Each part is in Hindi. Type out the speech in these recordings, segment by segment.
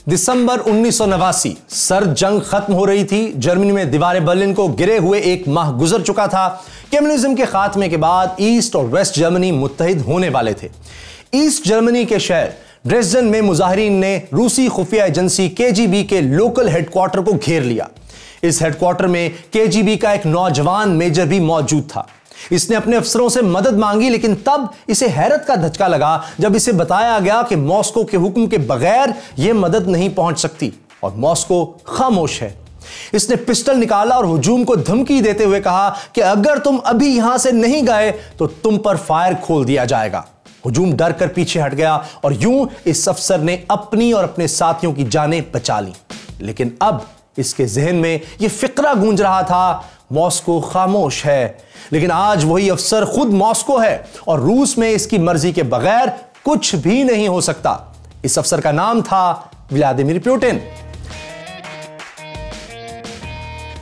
दिसंबर 1989 सर्द जंग खत्म हो रही थी। जर्मनी में दीवारें बर्लिन को गिरे हुए एक माह गुजर चुका था। कम्युनिज्म के खात्मे के बाद ईस्ट और वेस्ट जर्मनी मुत्तहिद होने वाले थे। ईस्ट जर्मनी के शहर ड्रेसडन में मुजाहिरीन ने रूसी खुफिया एजेंसी केजीबी के लोकल हेडक्वार्टर को घेर लिया। इस हेडक्वार्टर में केजीबी का एक नौजवान मेजर भी मौजूद था। इसने अपने अफसरों से मदद मांगी, लेकिन तब इसे हैरत का धचका लगा जब इसे बताया गया कि मॉस्को के हुक्म के बगैर यह मदद नहीं पहुंच सकती और मॉस्को खामोश है। इसने पिस्टल निकाला और हुजूम को धमकी देते हुए कहा कि अगर तुम अभी यहां से नहीं गए तो तुम पर फायर खोल दिया जाएगा। हुजूम डर कर पीछे हट गया और यूं इस अफसर ने अपनी और अपने साथियों की जानें बचा ली। लेकिन अब इसके जहन में यह फिक्रा गूंज रहा था, मॉस्को खामोश है। लेकिन आज वही अफसर खुद मॉस्को है और रूस में इसकी मर्जी के बगैर कुछ भी नहीं हो सकता। इस अफसर का नाम था व्लादिमीर पुतिन।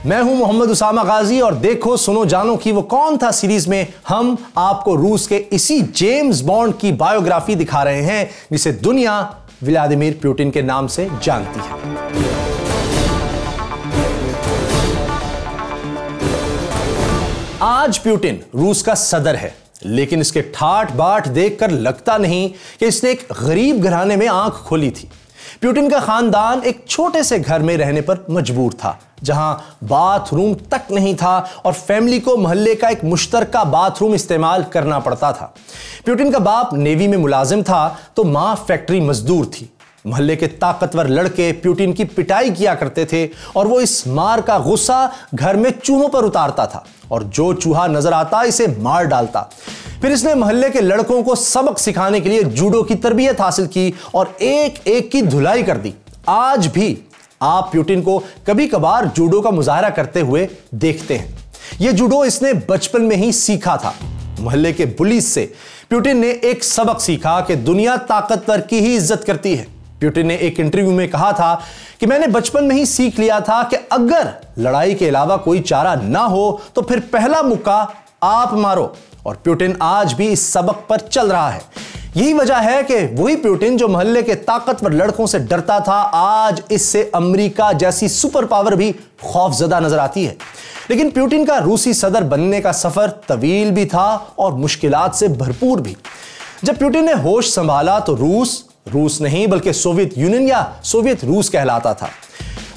मैं हूं मोहम्मद उसामा गाजी और देखो सुनो जानो कि वो कौन था सीरीज में हम आपको रूस के इसी जेम्स बॉन्ड की बायोग्राफी दिखा रहे हैं जिसे दुनिया व्लादिमीर पुतिन के नाम से जानती है। आज पुतिन रूस का सदर है, लेकिन इसके ठाठ बाट देखकर लगता नहीं कि इसने एक गरीब घराने में आंख खोली थी। पुतिन का खानदान एक छोटे से घर में रहने पर मजबूर था, जहां बाथरूम तक नहीं था और फैमिली को मोहल्ले का एक मुश्तरका बाथरूम इस्तेमाल करना पड़ता था। पुतिन का बाप नेवी में मुलाजिम था तो मां फैक्ट्री मजदूर थी। मोहल्ले के ताकतवर लड़के पुतिन की पिटाई किया करते थे और वो इस मार का गुस्सा घर में चूहों पर उतारता था और जो चूहा नजर आता इसे मार डालता। फिर इसने मोहल्ले के लड़कों को सबक सिखाने के लिए जूडो की तरबियत हासिल की और एक एक की धुलाई कर दी। आज भी आप पुतिन को कभी कभार जूडो का मुजाहरा करते हुए देखते हैं। यह जूडो इसने बचपन में ही सीखा था। मोहल्ले के बुलीज से पुतिन ने एक सबक सीखा कि दुनिया ताकतवर की ही इज्जत करती है। पुतिन ने एक इंटरव्यू में कहा था कि मैंने बचपन में ही सीख लिया था कि अगर लड़ाई के अलावा कोई चारा ना हो तो फिर पहला मुक्का आप मारो। और पुतिन आज भी इस सबक पर चल रहा है। यही वजह है कि वही पुतिन जो मोहल्ले के ताकतवर लड़कों से डरता था, आज इससे अमेरिका जैसी सुपर पावर भी खौफजदा नजर आती है। लेकिन पुतिन का रूसी सदर बनने का सफर तवील भी था और मुश्किलात से भरपूर भी। जब पुतिन ने होश संभाला तो रूस नहीं बल्कि सोवियत यूनियन या सोवियत रूस कहलाता था।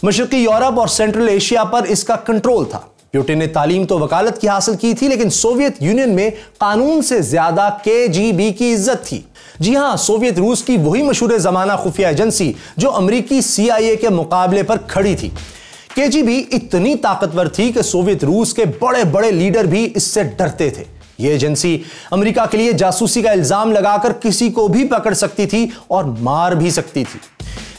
मशरकी यूरोप और सेंट्रल एशिया पर इसका कंट्रोल था। पुतिन ने तालीम तो वकालत की हासिल की थी, लेकिन सोवियत यूनियन में कानून से ज्यादा केजीबी की इज्जत थी। जी हां, सोवियत रूस की वही मशहूर जमाना खुफिया एजेंसी जो अमेरिकी CIA के मुकाबले पर खड़ी थी। केजीबी इतनी ताकतवर थी कि सोवियत रूस के बड़े बड़े लीडर भी इससे डरते थे। यह एजेंसी अमेरिका के लिए जासूसी का इल्जाम लगाकर किसी को भी पकड़ सकती थी और मार भी सकती थी।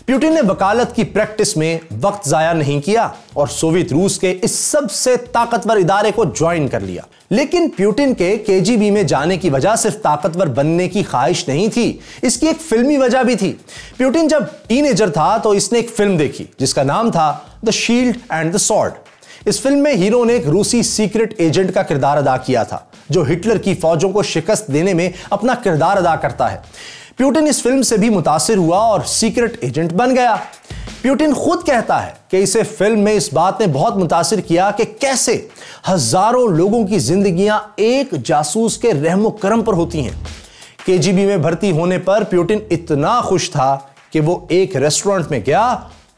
पुतिन ने वकालत की प्रैक्टिस में वक्त जाया नहीं किया और सोवियत रूस के इस सबसे ताकतवर इदारे को ज्वाइन कर लिया। लेकिन पुतिन के केजीबी में जाने की वजह सिर्फ ताकतवर बनने की ख्वाहिश नहीं थी, इसकी एक फिल्मी वजह भी थी। पुतिन जब टीनेजर था तो इसने एक फिल्म देखी जिसका नाम था the shield and the sword. इस फिल्म में हीरो ने एक रूसी सीक्रेट एजेंट का किरदार अदा किया था जो हिटलर की फौजों को शिकस्त देने में अपना किरदार अदा करता है। पुतिन इस फिल्म से भी मुतासिर हुआ और सीक्रेट एजेंट बन गया। पुतिन खुद कहता है कि इसे फिल्म में इस बात ने बहुत मुतासिर किया कि कैसे हजारों लोगों की जिंदगियां एक जासूस के रहमो करम पर होती हैं। केजीबी में भर्ती होने पर पुतिन इतना खुश था कि वो एक रेस्टोरेंट में गया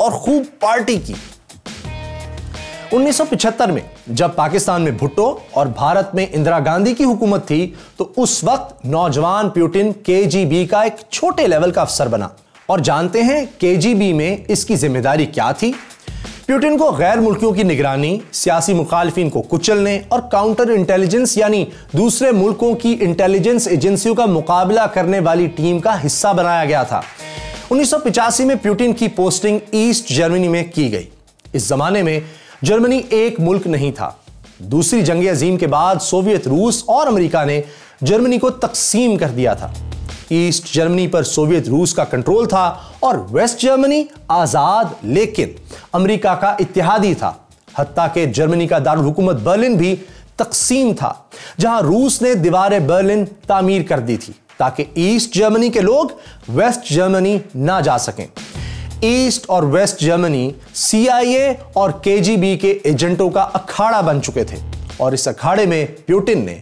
और खूब पार्टी की। 1975 में जब पाकिस्तान में भुट्टो और भारत में इंदिरा गांधी की हुकूमत थी तो उस वक्त नौजवान पुतिन केजीबी का एक छोटे लेवल का अफसर बना। और जानते हैं केजीबी में इसकी जिम्मेदारी क्या थी? पुतिन को गैर मुल्कियों की निगरानी, सियासी मुखालिफिन को कुचलने और काउंटर इंटेलिजेंस यानी दूसरे मुल्कों की इंटेलिजेंस एजेंसियों का मुकाबला करने वाली टीम का हिस्सा बनाया गया था। 1985 में पुतिन की पोस्टिंग ईस्ट जर्मनी में की गई। इस जमाने में जर्मनी एक मुल्क नहीं था। दूसरी जंग अजीम के बाद सोवियत रूस और अमेरिका ने जर्मनी को तकसीम कर दिया था। ईस्ट जर्मनी पर सोवियत रूस का कंट्रोल था और वेस्ट जर्मनी आजाद लेकिन अमेरिका का इत्तेहादी था। हत्ता कि जर्मनी का दारुल हुकूमत बर्लिन भी तकसीम था, जहां रूस ने दीवारें बर्लिन तामीर कर दी थी ताकि ईस्ट जर्मनी के लोग वेस्ट जर्मनी ना जा सकें। ईस्ट और वेस्ट जर्मनी CIA और KGB के एजेंटों का अखाड़ा बन चुके थे और इस अखाड़े में प्यूटिन ने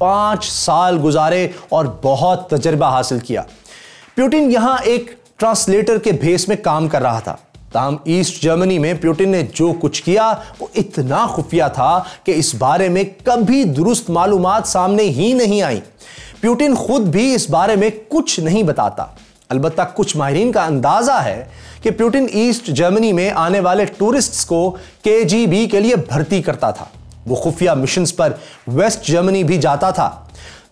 5 साल गुजारे और बहुत तजर्बा हासिल किया। प्यूटिन यहां एक ट्रांसलेटर के भेस में काम कर रहा था। ताहम ईस्ट जर्मनी में प्यूटिन ने जो कुछ किया वो इतना खुफिया था कि इस बारे में कभी दुरुस्त मालूमात सामने ही नहीं आई। प्यूटिन खुद भी इस बारे में कुछ नहीं बताता। अलबत्ता कुछ माहिरीन का अंदाजा है कि प्यूटिन ईस्ट जर्मनी में आने वाले टूरिस्ट्स को KGB के लिए भर्ती करता था। वो खुफिया मिशंस पर वेस्ट जर्मनी भी जाता था।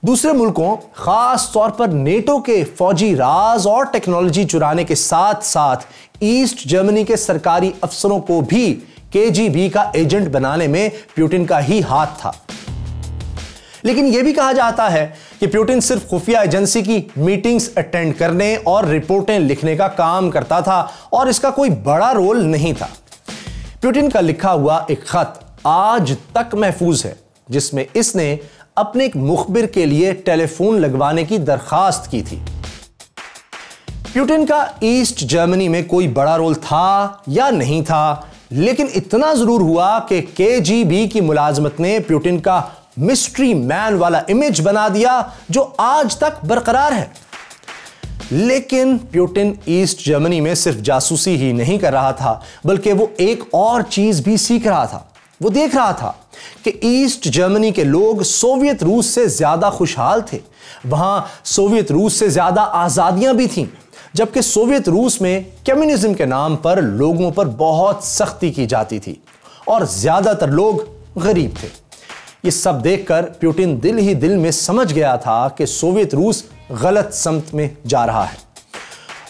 दूसरे मुल्कों, खास तौर पर नेटो के फौजी राज और टेक्नोलॉजी चुराने के साथ साथ ईस्ट जर्मनी के सरकारी अफसरों को भी KGB का एजेंट बनाने में प्यूटिन का ही हाथ था। लेकिन यह भी कहा जाता है कि प्यूटिन सिर्फ खुफिया एजेंसी की मीटिंग्स अटेंड करने और रिपोर्टें लिखने का काम करता था और इसका कोई बड़ा रोल नहीं था। प्यूटिन का लिखा हुआ एक खत आज तक महफूज है जिसमें इसने अपने एक मुखबिर के लिए टेलीफोन लगवाने की दरखास्त की थी। प्यूटिन का ईस्ट जर्मनी में कोई बड़ा रोल था या नहीं था, लेकिन इतना जरूर हुआ कि KGB की मुलाजमत ने प्यूटिन का मिस्ट्री मैन वाला इमेज बना दिया जो आज तक बरकरार है। लेकिन प्यूटिन ईस्ट जर्मनी में सिर्फ जासूसी ही नहीं कर रहा था, बल्कि वो एक और चीज भी सीख रहा था। वो देख रहा था कि ईस्ट जर्मनी के लोग सोवियत रूस से ज्यादा खुशहाल थे। वहां सोवियत रूस से ज्यादा आजादियां भी थीं, जबकि सोवियत रूस में कम्युनिज्म के नाम पर लोगों पर बहुत सख्ती की जाती थी और ज्यादातर लोग गरीब थे। ये सब देखकर प्यूटिन दिल ही दिल में समझ गया था कि सोवियत रूस गलत समत में जा रहा है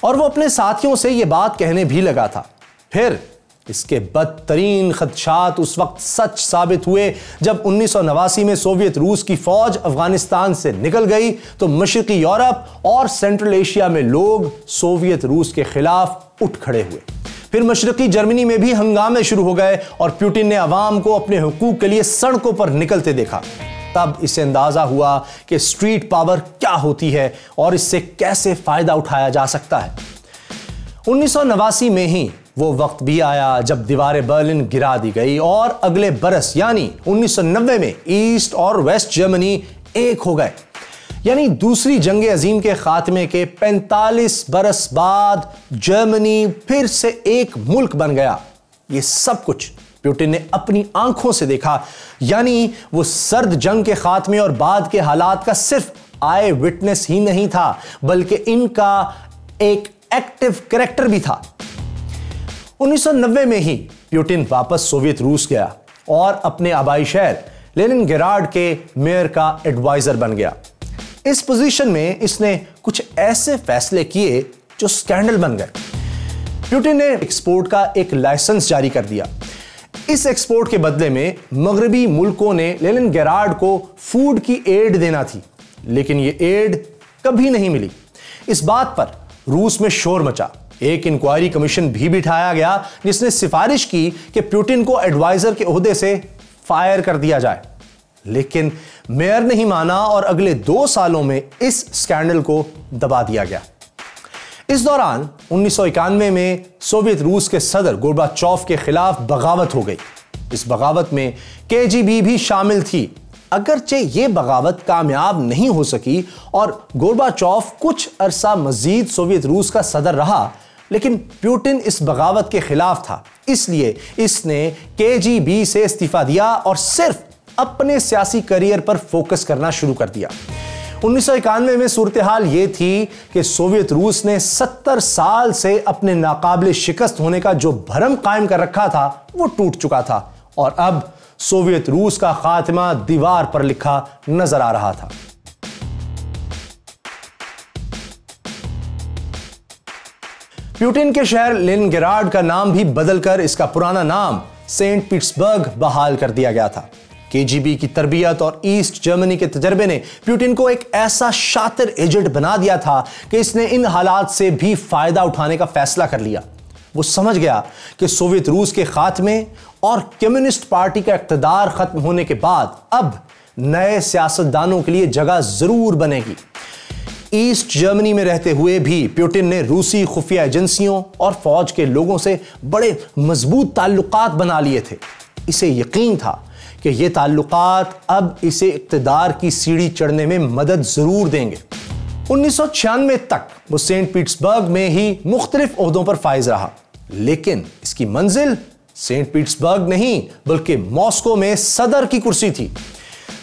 और वो अपने साथियों से ये बात कहने भी लगा था। फिर इसके बदतरीन खदशात उस वक्त सच साबित हुए जब 1989 में सोवियत रूस की फौज अफगानिस्तान से निकल गई तो मशरकी यूरोप और सेंट्रल एशिया में लोग सोवियत रूस के खिलाफ उठ खड़े हुए। फिर मशरकी जर्मनी में भी हंगामे शुरू हो गए और प्यूटिन ने अवाम को अपने हुकूक के लिए सड़कों पर निकलते देखा। तब इसे अंदाजा हुआ कि स्ट्रीट पावर क्या होती है और इससे कैसे फायदा उठाया जा सकता है। 1989 में ही वो वक्त भी आया जब दीवारें बर्लिन गिरा दी गई और अगले बरस यानी 1990 में ईस्ट और वेस्ट जर्मनी एक हो गए। यानी दूसरी जंग अजीम के खात्मे के 45 बरस बाद जर्मनी फिर से एक मुल्क बन गया। ये सब कुछ प्यूटिन ने अपनी आंखों से देखा। यानी वो सर्द जंग के खात्मे और बाद के हालात का सिर्फ आई विटनेस ही नहीं था, बल्कि इनका एक एक्टिव कैरेक्टर भी था। 1990 में ही प्यूटिन वापस सोवियत रूस गया और अपने आबाई शहर लेनिनग्राड के मेयर का एडवाइजर बन गया। इस पोजीशन में इसने कुछ ऐसे फैसले किए जो स्कैंडल बन गए। प्यूटिन ने एक्सपोर्ट का एक लाइसेंस जारी कर दिया। इस एक्सपोर्ट के बदले में मगरबी मुल्कों ने लेनिनग्राड को फूड की एड देना थी, लेकिन यह एड कभी नहीं मिली। इस बात पर रूस में शोर मचा। एक इंक्वायरी कमीशन भी बिठाया गया जिसने सिफारिश की कि प्यूटिन को एडवाइजर के ओहदे से फायर कर दिया जाए, लेकिन मेयर नहीं माना और अगले 2 सालों में इस स्कैंडल को दबा दिया गया। इस दौरान 1991 में सोवियत रूस के सदर गोर्बाचोव के खिलाफ बगावत हो गई। इस बगावत में KGB भी शामिल थी। अगरचे ये बगावत कामयाब नहीं हो सकी और गोर्बाचोव कुछ अरसा मजीद सोवियत रूस का सदर रहा, लेकिन प्यूटिन इस बगावत के खिलाफ था, इसलिए इसने KGB से इस्तीफा दिया और सिर्फ अपने सियासी करियर पर फोकस करना शुरू कर दिया। 1991 में सूरत हाल यह थी कि सोवियत रूस ने 70 साल से अपने नाकाबिले शिकस्त होने का जो भरम कायम कर रखा था वो टूट चुका था और अब सोवियत रूस का खात्मा दीवार पर लिखा नजर आ रहा था। प्यूटिन के शहर लेनिनग्राड का नाम भी बदलकर इसका पुराना नाम सेंट पीटर्सबर्ग बहाल कर दिया गया था। KGB की तरबियत और ईस्ट जर्मनी के तजर्बे ने प्यूटिन को एक ऐसा शातिर एजेंट बना दिया था कि इसने इन हालात से भी फायदा उठाने का फैसला कर लिया। वो समझ गया कि सोवियत रूस के खात्मे और कम्युनिस्ट पार्टी का इक़्तिदार खत्म होने के बाद अब नए सियासतदानों के लिए जगह जरूर बनेगी। ईस्ट जर्मनी में रहते हुए भी पुतिन ने रूसी खुफिया एजेंसियों और फौज के लोगों से बड़े मजबूत ताल्लुकात बना लिए थे। इसे यकीन था कि ये ताल्लुकात अब इसे इक्तदार की सीढ़ी चढ़ने में मदद जरूर देंगे। 1996 तक वो सेंट पीटर्सबर्ग में ही मुख्तलिफ ओहदों पर फाइज रहा, लेकिन इसकी मंजिल सेंट पीटर्सबर्ग नहीं बल्कि मॉस्को में सदर की कुर्सी थी।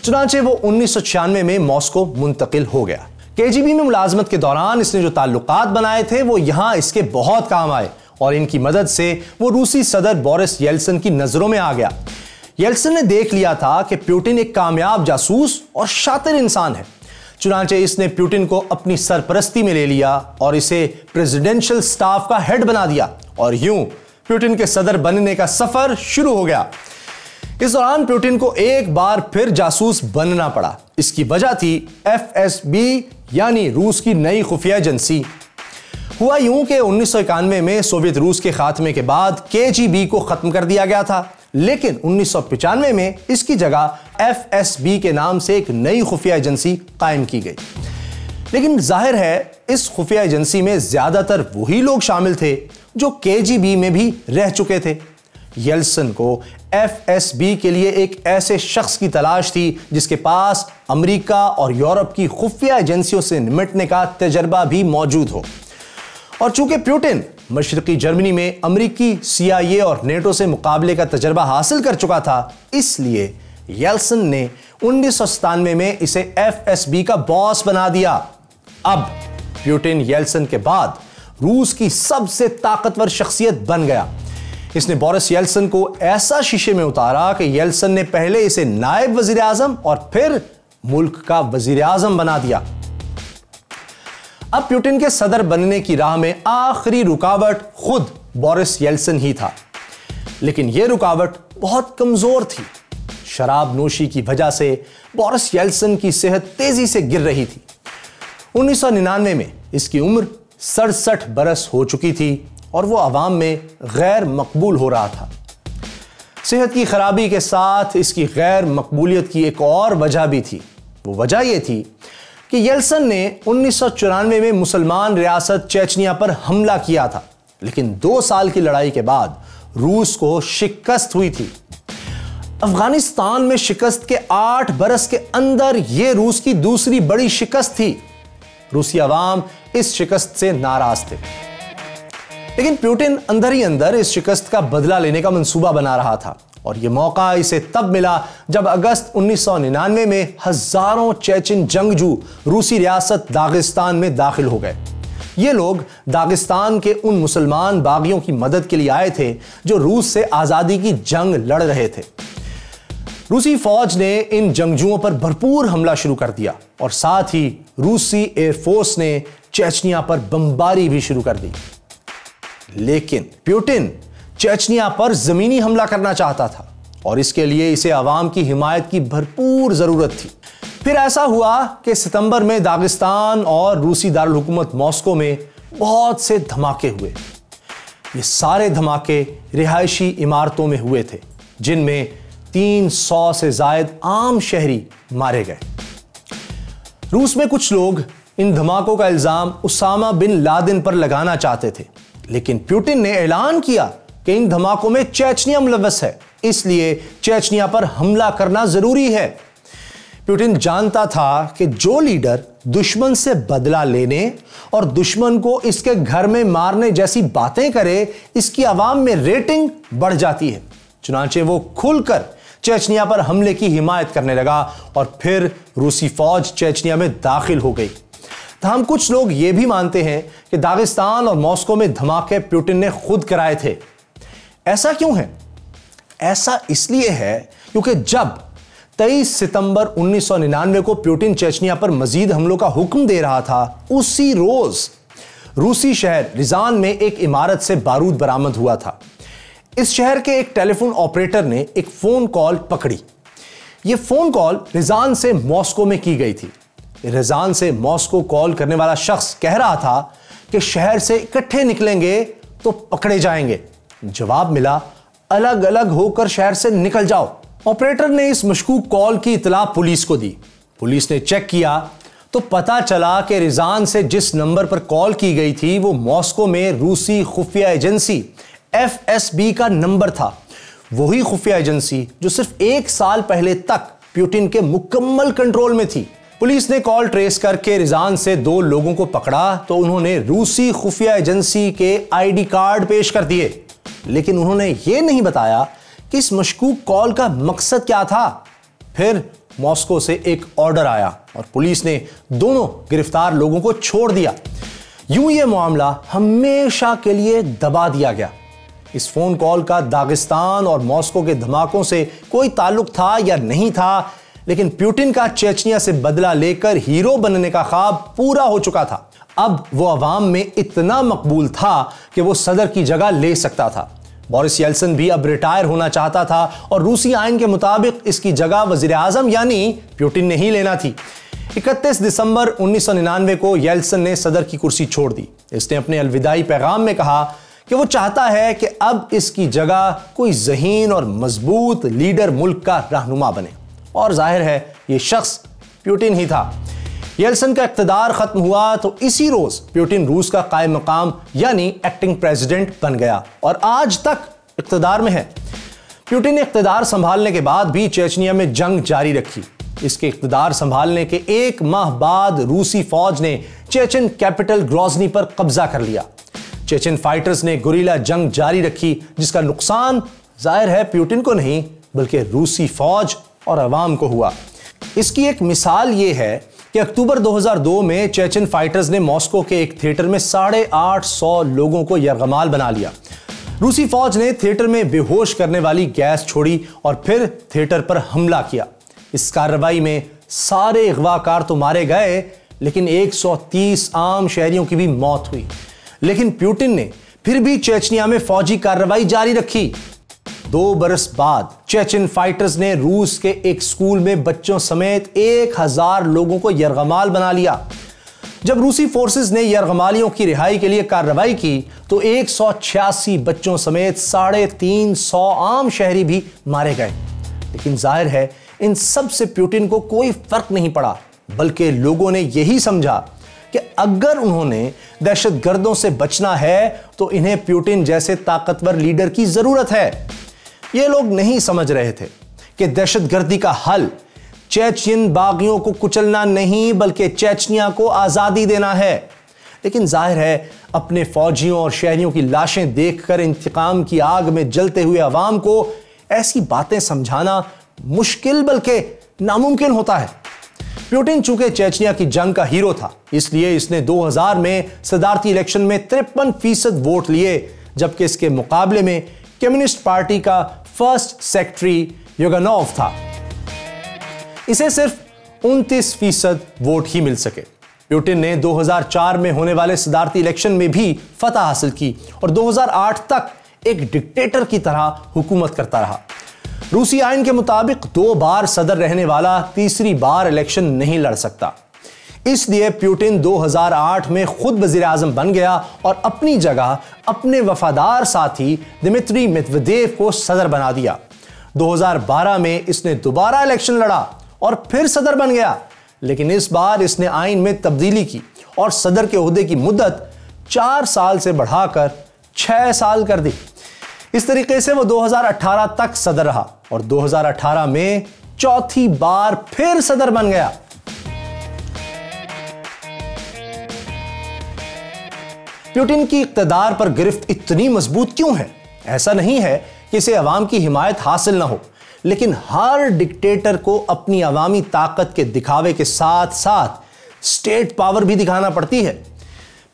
चुनांचे वो 1996 में मॉस्को मुंतकिल हो गया। केजीबी में मुलाजमत के दौरान इसने जो ताल्लुकात बनाए थे वो यहां इसके बहुत काम आए और इनकी मदद से वो रूसी सदर बोरिस येल्सिन की नजरों में आ गया। येल्सिन ने देख लिया था कि पुतिन एक कामयाब जासूस और शातिर इंसान है। चुनांचे इसने पुतिन को अपनी सरपरस्ती में ले लिया और इसे प्रेसिडेंशियल स्टाफ का हेड बना दिया और यूं पुतिन के सदर बनने का सफर शुरू हो गया। इस दौरान पुतिन को एक बार फिर जासूस बनना पड़ा। इसकी वजह थी FSB यानी रूस की नई खुफिया एजेंसी। हुआ यूं कि 1991 में सोवियत रूस के खात्मे के बाद KGB को खत्म कर दिया गया था, लेकिन 1995 में इसकी जगह FSB के नाम से एक नई खुफिया एजेंसी कायम की गई। लेकिन जाहिर है इस खुफिया एजेंसी में ज्यादातर वही लोग शामिल थे जो KGB में भी रह चुके थे। येल्सिन को FSB के लिए एक ऐसे शख्स की तलाश थी जिसके पास अमेरिका और यूरोप की खुफिया एजेंसियों से निपटने का तजर्बा भी मौजूद हो। और चूंकि पुतिन मशरकी जर्मनी में अमेरिकी CIA और नेटो से मुकाबले का तजर्बा हासिल कर चुका था, इसलिए येल्सिन ने 1997 में इसे FSB का बॉस बना दिया। अब पुतिन येल्सिन के बाद रूस की सबसे ताकतवर शख्सियत बन गया। इसने बोरिस येल्सिन को ऐसा शीशे में उतारा कि येल्सिन ने पहले इसे नायब वजीर आजम और फिर मुल्क का वजीर आजम बना दिया। अब पुतिन के सदर बनने की राह में आखिरी रुकावट खुद बोरिस येल्सिन ही था, लेकिन यह रुकावट बहुत कमजोर थी। शराब नोशी की वजह से बोरिस येल्सिन की सेहत तेजी से गिर रही थी। 1999 में इसकी उम्र 67 बरस हो चुकी थी और वो अवाम में गैर मकबूल हो रहा था। सेहत की खराबी के साथ इसकी गैर मकबूलियत की एक और वजह भी थी। वो वजह यह थी कि येल्सिन ने 1994 में मुसलमान रियासत चेचनिया पर हमला किया था, लेकिन 2 साल की लड़ाई के बाद रूस को शिकस्त हुई थी। अफगानिस्तान में शिकस्त के 8 बरस के अंदर यह रूस की दूसरी बड़ी शिकस्त थी। रूसी अवाम इस शिकस्त से नाराज थे, लेकिन पुतिन अंदर ही अंदर इस शिकस्त का बदला लेने का मंसूबा बना रहा था और यह मौका इसे तब मिला जब अगस्त 1999 में हजारों चेचन जंगजू रूसी रियासत दागिस्तान में दाखिल हो गए। ये लोग दागिस्तान के उन मुसलमान बागियों की मदद के लिए आए थे जो रूस से आजादी की जंग लड़ रहे थे। रूसी फौज ने इन जंगजुओं पर भरपूर हमला शुरू कर दिया और साथ ही रूसी एयरफोर्स ने चेचनिया पर बमबारी भी शुरू कर दी। लेकिन पुतिन चेचनिया पर जमीनी हमला करना चाहता था और इसके लिए इसे अवाम की हिमायत की भरपूर जरूरत थी। फिर ऐसा हुआ कि सितंबर में दागिस्तान और रूसी दारुल हुकूमत मॉस्को में बहुत से धमाके हुए। ये सारे धमाके रिहायशी इमारतों में हुए थे, जिनमें 300 से जायद आम शहरी मारे गए। रूस में कुछ लोग इन धमाकों का इल्जाम उसामा बिन लादेन पर लगाना चाहते थे, लेकिन पुतिन ने ऐलान किया कि इन धमाकों में चेचनिया मुलव्वस है, इसलिए चेचनिया पर हमला करना जरूरी है। पुतिन जानता था कि जो लीडर दुश्मन से बदला लेने और दुश्मन को इसके घर में मारने जैसी बातें करे, इसकी आवाम में रेटिंग बढ़ जाती है। चुनांचे वो खुलकर चेचनिया पर हमले की हिमायत करने लगा और फिर रूसी फौज चेचनिया में दाखिल हो गई। हम कुछ लोग ये भी मानते हैं कि दागिस्तान और मॉस्को में धमाके पुतिन ने खुद कराए थे। ऐसा क्यों है? ऐसा इसलिए है क्योंकि जब 23 सितंबर 1999 को पुतिन चेचनिया पर मजीद हमलों का हुक्म दे रहा था, उसी रोज रूसी शहर रिजान में एक इमारत से बारूद बरामद हुआ था। इस शहर के एक टेलीफोन ऑपरेटर ने एक फोन कॉल पकड़ी। यह फोन कॉल रिजान से मॉस्को में की गई थी। रिजान से मॉस्को कॉल करने वाला शख्स कह रहा था कि शहर से इकट्ठे निकलेंगे तो पकड़े जाएंगे। जवाब मिला, अलग अलग होकर शहर से निकल जाओ। ऑपरेटर ने इस मशकूक कॉल की इतला पुलिस को दी। पुलिस ने चेक किया, तो पता चला कि रिजान से जिस नंबर पर कॉल की गई थी वो मॉस्को में रूसी खुफिया एजेंसी FSB का नंबर था। वही खुफिया एजेंसी जो सिर्फ 1 साल पहले तक प्यूटिन के मुकम्मल कंट्रोल में थी। पुलिस ने कॉल ट्रेस करके रिजान से 2 लोगों को पकड़ा तो उन्होंने रूसी खुफिया एजेंसी के ID कार्ड पेश कर दिए, लेकिन उन्होंने यह नहीं बताया कि इस मशकूक कॉल का मकसद क्या था। फिर मॉस्को से एक ऑर्डर आया और पुलिस ने दोनों गिरफ्तार लोगों को छोड़ दिया। यूं यह मामला हमेशा के लिए दबा दिया गया। इस फोन कॉल का दागिस्तान और मॉस्को के धमाकों से कोई ताल्लुक था या नहीं था, लेकिन प्यूटिन का चेचनिया से बदला लेकर हीरो बनने का ख्वाब पूरा हो चुका था। अब वो अवाम में इतना मकबूल था कि वो सदर की जगह ले सकता था। बोरिस येल्सिन भी अब रिटायर होना चाहता था और रूसी आइन के मुताबिक इसकी जगह वजीर आजम यानी प्यूटिन ने ही लेना थी। 31 दिसंबर 1999 को येल्सिन ने सदर की कुर्सी छोड़ दी। इसने अपने अलविदाई पैगाम में कहा कि वो चाहता है कि अब इसकी जगह कोई ज़हीन और मजबूत लीडर मुल्क का रहनुमा बने, और जाहिर है ये शख्स प्यूटिन ही था। येल्सिन का इक़्तिदार खत्म हुआ तो इसी रोज प्यूटिन रूस का कायम मकाम यानी एक्टिंग प्रेसिडेंट बन गया और आज तक इक़्तिदार में है। प्यूटिन ने इक़्तिदार संभालने के बाद भी चेचनिया में जंग जारी रखी। इसके इक़्तिदार संभालने के 1 माह बाद रूसी फौज ने चेचन कैपिटल ग्रोजनी पर कब्जा कर लिया। चेचन फाइटर्स ने गुरिल्ला जंग जारी रखी, जिसका नुकसान जाहिर है प्यूटिन को नहीं बल्कि रूसी फौज और अवाम को हुआ। इसकी एक मिसाल यह है कि अक्टूबर 2002 में चेचन फाइटर्स ने मॉस्को के एक थिएटर में 850 लोगों को यरगमाल बना लिया। रूसी फौज ने थिएटर में बेहोश करने वाली गैस छोड़ी और फिर थिएटर पर हमला किया। इस कार्रवाई में सारे अगवाकार तो मारे गए, लेकिन 130 आम शहरियों की भी मौत हुई। लेकिन प्यूटिन ने फिर भी चेचनिया में फौजी कार्रवाई जारी रखी। 2 बरस बाद चेचन फाइटर्स ने रूस के एक स्कूल में बच्चों समेत 1000 लोगों को यरगमाल बना लिया। जब रूसी फोर्सेस ने यरगमालियों की रिहाई के लिए कार्रवाई की तो 186 बच्चों समेत 350 आम शहरी भी मारे गए। लेकिन जाहिर है इन सब से प्यूटिन को कोई फर्क नहीं पड़ा, बल्कि लोगों ने यही समझा कि अगर उन्होंने दहशतगर्दों से बचना है तो इन्हें प्यूटिन जैसे ताकतवर लीडर की जरूरत है। ये लोग नहीं समझ रहे थे कि दहशतगर्दी का हल चेचन बागियों को कुचलना नहीं बल्कि चेचनिया को आजादी देना है। लेकिन जाहिर है अपने फौजियों और शहरियों की लाशें देखकर इंतकाम की आग में जलते हुए अवाम को ऐसी बातें समझाना मुश्किल बल्कि नामुमकिन होता है। प्यूटिन चूंकि चेचनिया की जंग का हीरो था, इसलिए इसने 2000 में सदारती इलेक्शन में 53% वोट लिए, जबकि इसके मुकाबले में कम्युनिस्ट पार्टी का फर्स्ट सेक्रेटरी युगानोव था। इसे सिर्फ 29% वोट ही मिल सके। प्यूटिन ने 2004 में होने वाले सदारती इलेक्शन में भी फतह हासिल की और 2008 तक एक डिक्टेटर की तरह हुकूमत करता रहा। रूसी आइन के मुताबिक 2 बार सदर रहने वाला तीसरी बार इलेक्शन नहीं लड़ सकता। इसलिए प्यूटिन 2008 में खुद वजीर आजम बन गया और अपनी जगह अपने वफादार साथी दिमित्री मेदवेदेव को सदर बना दिया। 2012 में इसने दोबारा इलेक्शन लड़ा और फिर सदर बन गया, लेकिन इस बार इसने आइन में तब्दीली की और सदर के ओहदे की मुद्दत 4 साल से बढ़ाकर 6 साल कर दी। इस तरीके से वो 2018 तक सदर रहा और 2018 में चौथी बार फिर सदर बन गया। प्यूटिन की इक़्तिदार पर गिरफ्त इतनी मजबूत क्यों है? ऐसा नहीं है कि इसे अवाम की हिमायत हासिल ना हो, लेकिन हर डिक्टेटर को अपनी अवामी ताकत के दिखावे के साथ साथ स्टेट पावर भी दिखाना पड़ती है।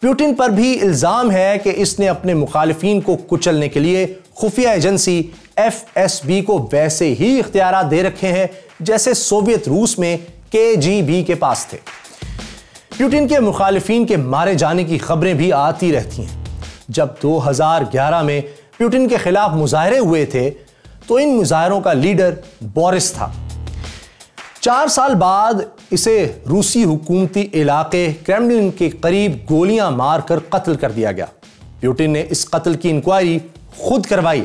प्यूटिन पर भी इल्जाम है कि इसने अपने मुखालिफिन को कुचलने के लिए खुफिया एजेंसी FSB को वैसे ही इख्तियारात दे रखे हैं जैसे सोवियत रूस में KGB के पास थे। प्यूटिन के मुखालिफिन के मारे जाने की खबरें भी आती रहती हैं। जब 2011 में प्यूटिन के खिलाफ मुजाहरे हुए थे तो इन मुजाहरों का लीडर बोरिस था। 4 साल बाद इसे रूसी हुकूमती इलाके क्रेमलिन के करीब गोलियां मारकर कत्ल कर दिया गया। प्यूटिन ने इस कत्ल की इंक्वायरी खुद करवाई,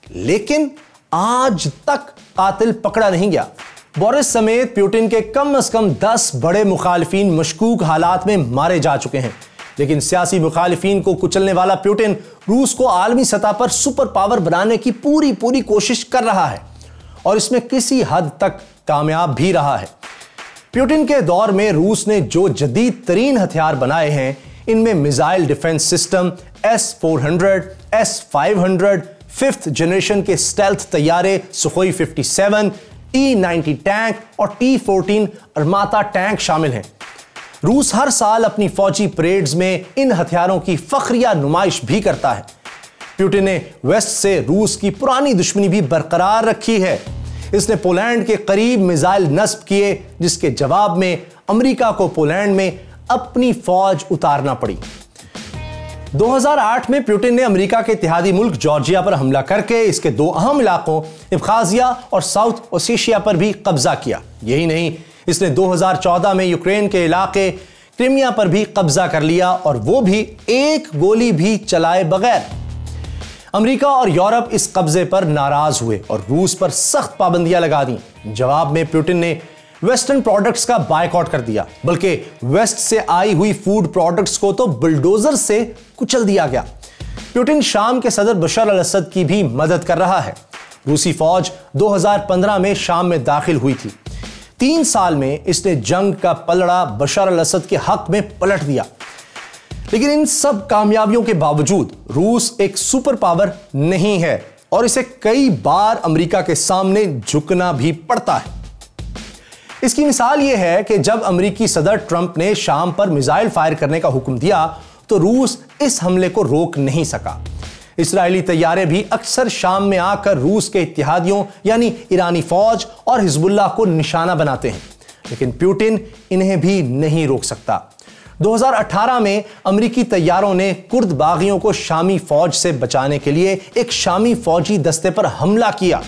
लेकिन आज तक कातिल पकड़ा नहीं गया। बोरिस समेत प्यूटिन के कम से कम 10 बड़े मुखालिफिन मशकूक हालात में मारे जा चुके हैं। लेकिन सियासी मुखालिफिन को कुचलने वाला प्यूटिन रूस को आलमी सतह पर सुपर पावर बनाने की पूरी कोशिश कर रहा है और इसमें किसी हद तक कामयाब भी रहा है। प्यूटिन के दौर में रूस ने जो जदीद तरीन हथियार बनाए हैं, इनमें missile defence system S-400, S-500, 5th generation के स्टेल्थ तैयारे सुखोई 57, T-90 टैंक और T-14 अरमाता टैंक शामिल हैं। रूस हर साल अपनी फौजी परेड्स में इन हथियारों की फख्रिया नुमाइश भी करता है। प्यूटिन ने वेस्ट से रूस की पुरानी दुश्मनी भी बरकरार रखी है। इसने पोलैंड के करीब मिसाइल नस्ब किए, जिसके जवाब में अमेरिका को पोलैंड में अपनी फौज उतारना पड़ी। 2008 में प्यूटिन ने अमेरिका के इत्तेहादी मुल्क जॉर्जिया पर हमला करके इसके 2 अहम इलाकों अब्खाजिया और साउथ ओसेशिया पर भी कब्जा किया। यही नहीं, इसने 2014 में यूक्रेन के इलाके क्रीमिया पर भी कब्जा कर लिया, और वो भी एक गोली भी चलाए बगैर। अमेरिका और यूरोप इस कब्जे पर नाराज हुए और रूस पर सख्त पाबंदियां लगा दी। जवाब में प्यूटिन ने वेस्टर्न प्रोडक्ट्स का बायकॉट कर दिया, बल्कि वेस्ट से आई हुई फूड प्रोडक्ट्स को तो बुलडोजर से कुचल दिया गया। प्यूटिन शाम के सदर बशर अल असद की भी मदद कर रहा है। रूसी फौज 2015 में शाम में दाखिल हुई थी। 3 साल में इसने जंग का पलड़ा बशर अल असद के हक में पलट दिया। लेकिन इन सब कामयाबियों के बावजूद रूस एक सुपर पावर नहीं है और इसे कई बार अमेरिका के सामने झुकना भी पड़ता है। इसकी मिसाल यह है कि जब अमेरिकी सदर ट्रंप ने शाम पर मिसाइल फायर करने का हुक्म दिया तो रूस इस हमले को रोक नहीं सका। इस्राएली तैयारे भी अक्सर शाम में आकर रूस के इत्तेहादियों यानी ईरानी फौज और हिजबुल्लाह को निशाना बनाते हैं, लेकिन प्यूटिन इन्हें भी नहीं रोक सकता। 2018 में अमेरिकी तैयारों ने कुर्द बागियों को शामी फौज से बचाने के लिए एक शामी फौजी दस्ते पर हमला किया।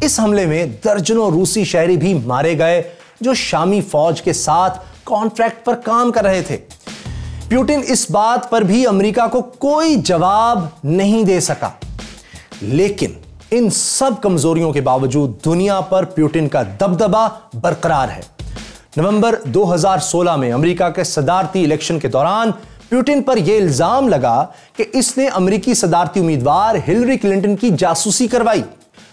इस हमले में दर्जनों रूसी शहरी भी मारे गए जो शामी फौज के साथ कॉन्ट्रैक्ट पर काम कर रहे थे। प्यूटिन इस बात पर भी अमेरिका को कोई जवाब नहीं दे सका। लेकिन इन सब कमजोरियों के बावजूद दुनिया पर प्यूटिन का दबदबा बरकरार है। नवंबर 2016 में अमेरिका के सदारती इलेक्शन के दौरान प्यूटिन पर यह इल्जाम लगा कि इसने अमेरिकी सदारती उम्मीदवार हिलरी क्लिंटन की जासूसी करवाई।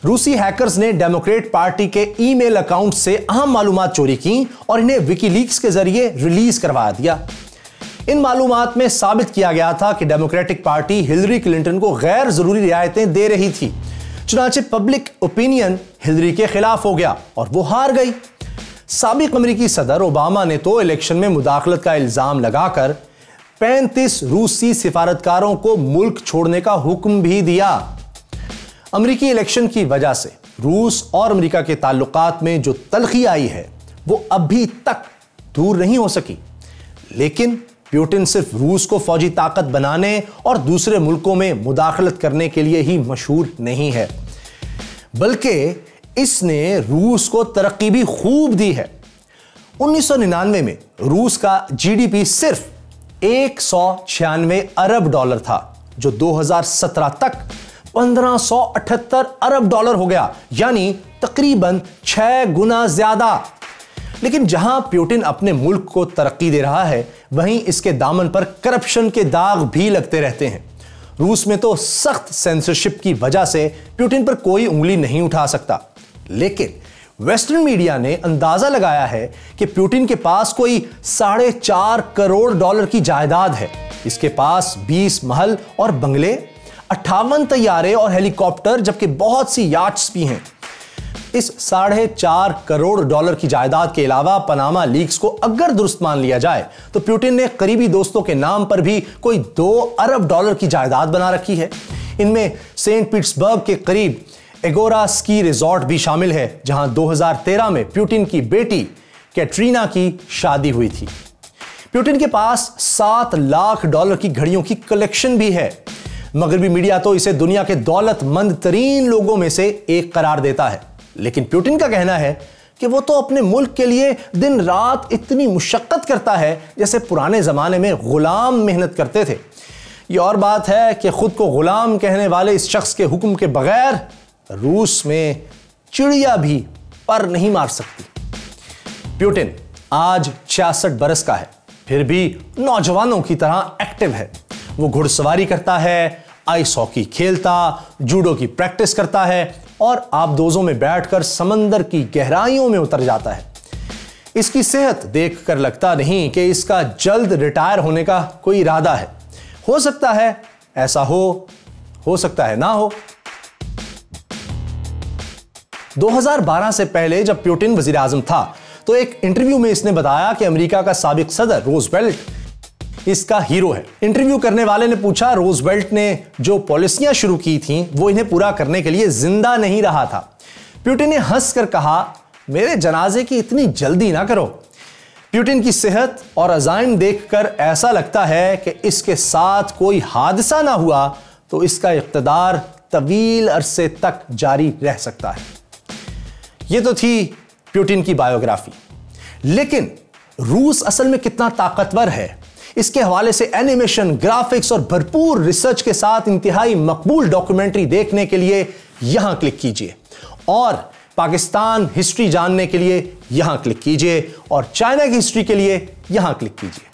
रूसी हैकर्स ने डेमोक्रेट पार्टी के ईमेल अकाउंट से अहम मालूमात चोरी की और इन्हें विकीलीक्स के जरिए रिलीज करवा दिया। इन मालूमात में साबित किया गया था कि डेमोक्रेटिक पार्टी हिलरी क्लिंटन को गैर जरूरी रियायतें दे रही थी। चुनाचे पब्लिक ओपिनियन हिलरी के खिलाफ हो गया और वो हार गई। साबिक अमेरिकी सदर ओबामा ने तो इलेक्शन में मुदाखलत का इल्जाम लगाकर 35 रूसी सिफारतकारों को मुल्क छोड़ने का हुक्म भी दिया। अमेरिकी इलेक्शन की वजह से रूस और अमेरिका के ताल्लुकात में जो तलखी आई है वो अभी तक दूर नहीं हो सकी। लेकिन प्यूटिन सिर्फ रूस को फौजी ताकत बनाने और दूसरे मुल्कों में मुदाखलत करने के लिए ही मशहूर नहीं है, बल्कि इसने रूस को तरक्की भी खूब दी है। 1999 में रूस का जीडीपी सिर्फ $196 अरब था, जो 2017 तक $1578 अरब हो गया, यानी तकरीबन 6 गुना ज्यादा। लेकिन जहां प्यूटिन अपने मुल्क को तरक्की दे रहा है, वहीं इसके दामन पर करप्शन के दाग भी लगते रहते हैं। रूस में तो सख्त सेंसरशिप की वजह से प्यूटिन पर कोई उंगली नहीं उठा सकता। लेकिन वेस्टर्न मीडिया ने अंदाजा लगाया है कि प्यूटिन के पास कोई $4.5 करोड़ की जायदाद है। इसके पास 20 महल और बंगले, 58 तैयारे और हेलीकॉप्टर, जबकि बहुत सी याट्स भी हैं। इस $4.5 करोड़ की जायदाद के अलावा पनामा लीक्स को अगर दुरुस्त मान लिया जाए तो प्यूटिन ने करीबी दोस्तों के नाम पर भी कोई $2 अरब की जायदाद बना रखी है। इनमें सेंट पीटर्सबर्ग के करीब एगोरा स्की रिजॉर्ट भी शामिल है, जहां 2013 में प्यूटिन की बेटी कैटरीना की शादी हुई थी। प्यूटिन के पास $7 लाख की घड़ियों की कलेक्शन भी है। मगरबी मीडिया तो इसे दुनिया के दौलतमंद तरीन लोगों में से एक करार देता है। लेकिन प्यूटिन का कहना है कि वो तो अपने मुल्क के लिए दिन रात इतनी मुशक्कत करता है जैसे पुराने जमाने में गुलाम मेहनत करते थे। ये और बात है कि खुद को गुलाम कहने वाले इस शख्स के हुक्म के बगैर रूस में चिड़िया भी पर नहीं मार सकती। प्यूटिन आज 66 बरस का है, फिर भी नौजवानों की तरह एक्टिव है। वो घुड़सवारी करता है, आइस हॉकी खेलता, जूडो की प्रैक्टिस करता है और आबदोजों में बैठकर समंदर की गहराइयों में उतर जाता है। इसकी सेहत देखकर लगता नहीं कि इसका जल्द रिटायर होने का कोई इरादा है। हो सकता है ऐसा हो सकता है ना हो। 2012 से पहले जब प्यूटिन वजीर आजम था तो एक इंटरव्यू में इसने बताया कि अमेरिका का साबिक सदर रूजवेल्ट इसका हीरो है। इंटरव्यू करने वाले ने पूछा, रूजवेल्ट ने जो पॉलिसियां शुरू की थी वो इन्हें पूरा करने के लिए जिंदा नहीं रहा था। प्यूटिन ने हंसकर कहा, मेरे जनाजे की इतनी जल्दी ना करो। प्यूटिन की सेहत और अजाइम देखकर ऐसा लगता है कि इसके साथ कोई हादसा ना हुआ तो इसका इक़्तिदार तवील अरसे तक जारी रह सकता है। यह तो थी प्यूटिन की बायोग्राफी, लेकिन रूस असल में कितना ताकतवर है, इसके हवाले से एनिमेशन, ग्राफिक्स और भरपूर रिसर्च के साथ इंतहाई मकबूल डॉक्यूमेंट्री देखने के लिए यहां क्लिक कीजिए और पाकिस्तान हिस्ट्री जानने के लिए यहां क्लिक कीजिए और चाइना की हिस्ट्री के लिए यहां क्लिक कीजिए।